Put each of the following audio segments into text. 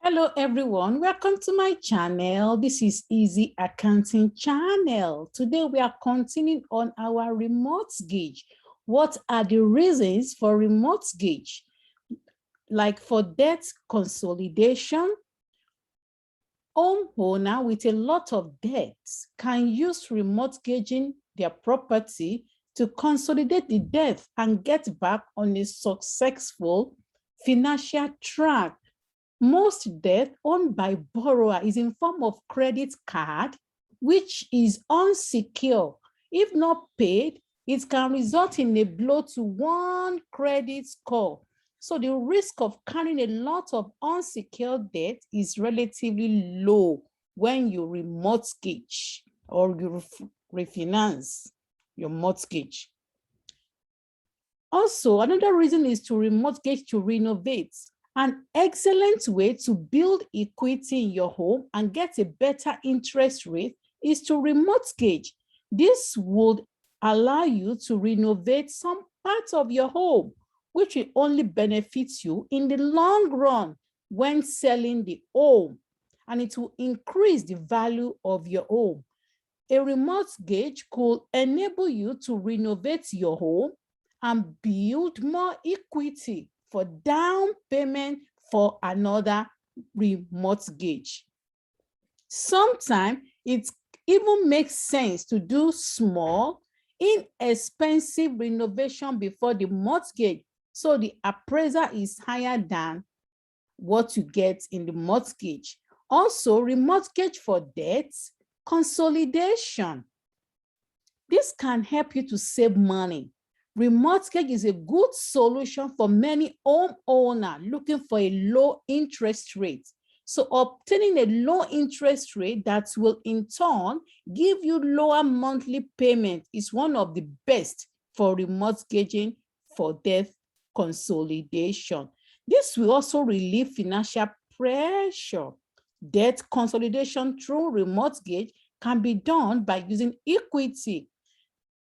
Hello everyone, welcome to my channel. This is Easy Accounting channel. Today we are continuing on our remortgage. What are the reasons for remortgage? Like for debt consolidation, homeowner with a lot of debts can use remortgaging their property to consolidate the debt and get back on a successful financial track. Most debt owned by borrower is in form of credit card, which is unsecure. If not paid, it can result in a blow to one credit score. So the risk of carrying a lot of unsecured debt is relatively low when you remortgage or you refinance your mortgage. Also, another reason is to remortgage to renovate. An excellent way to build equity in your home and get a better interest rate is to remortgage. This would allow you to renovate some parts of your home, which will only benefit you in the long run when selling the home, and it will increase the value of your home. A remortgage could enable you to renovate your home and build more equity for down payment for another remortgage. Sometimes it even makes sense to do small, inexpensive renovation before the mortgage, so the appraiser is higher than what you get in the mortgage. Also, remortgage for debt consolidation. This can help you to save money. Remortgage is a good solution for many homeowners looking for a low interest rate. So obtaining a low interest rate that will in turn give you lower monthly payment is one of the best for remortgaging for debt consolidation. This will also relieve financial pressure. Debt consolidation through remortgage can be done by using equity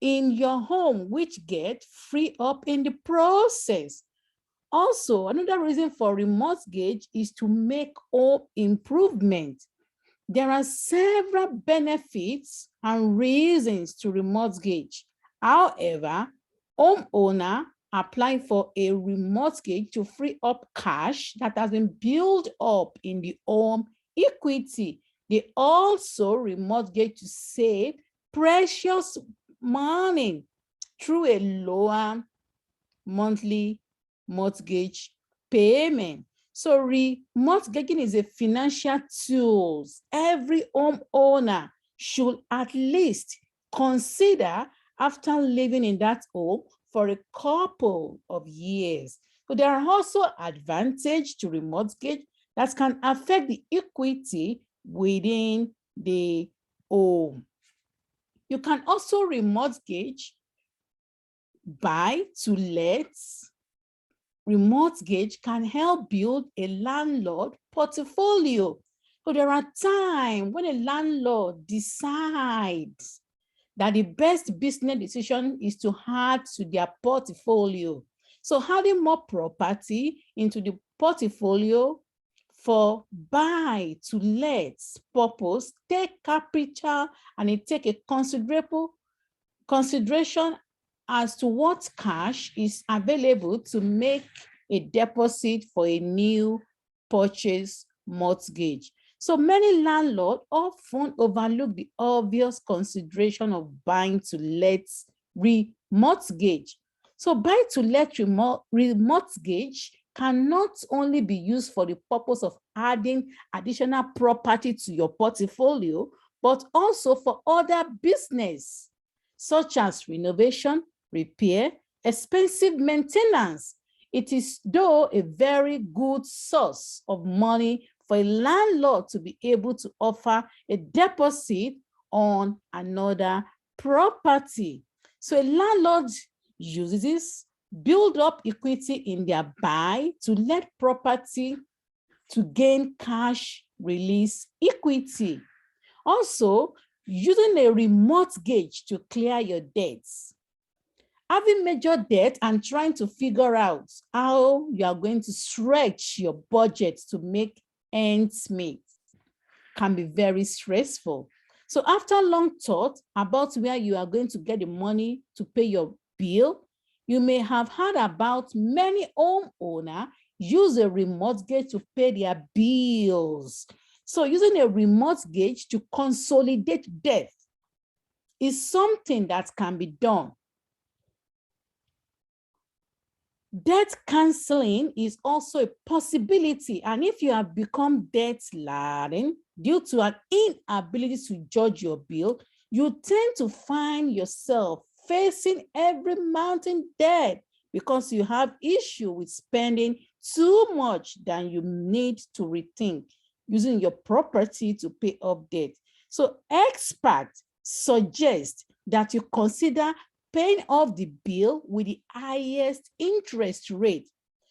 in your home, which get free up in the process. Also, another reason for remortgage is to make home improvement. There are several benefits and reasons to remortgage. However, homeowner apply for a remortgage to free up cash that has been built up in the home equity. They also remortgage to save precious money through a lower monthly mortgage payment. So remortgaging is a financial tool every homeowner should at least consider after living in that home for a couple of years. So there are also advantages to remortgage that can affect the equity within the home. You can also remortgage buy to let. Remortgage can help build a landlord portfolio. So there are times when a landlord decides that the best business decision is to add to their portfolio. So adding more property into the portfolio for buy to let purpose take capital, and it take a considerable consideration as to what cash is available to make a deposit for a new purchase mortgage. So many landlords often overlook the obvious consideration of buying to let remortgage. So buy to let remortgage can not only be used for the purpose of adding additional property to your portfolio, but also for other business, such as renovation, repair, expensive maintenance. It is though a very good source of money for a landlord to be able to offer a deposit on another property. So a landlord uses this, build up equity in their buy to let property to gain cash release equity. Also, using a remortgage to clear your debts. Having major debt and trying to figure out how you are going to stretch your budget to make ends meet. Can be very stressful. So after long thought about where you are going to get the money to pay your bill, you may have heard about many homeowners use a remortgage to pay their bills. So using a remortgage to consolidate debt is something that can be done. Debt canceling is also a possibility, and if you have become debt-laden due to an inability to judge your bill, you tend to find yourself facing every mounting debt because you have issue with spending too much than you need to rethink, using your property to pay off debt. So experts suggest that you consider paying off the bill with the highest interest rate.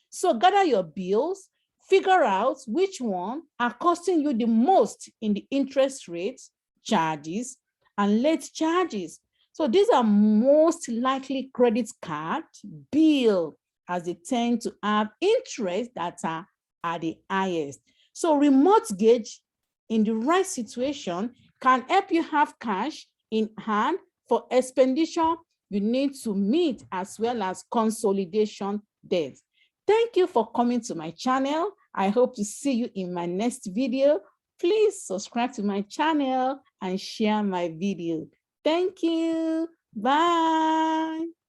So gather your bills, figure out which one are costing you the most in the interest rates, charges, and late charges. So these are most likely credit card bill, as they tend to have interest that are at the highest. So remortgage in the right situation can help you have cash in hand for expenditure you need to meet, as well as consolidation debt. Thank you for coming to my channel. I hope to see you in my next video. Please subscribe to my channel and share my video. Thank you. Bye.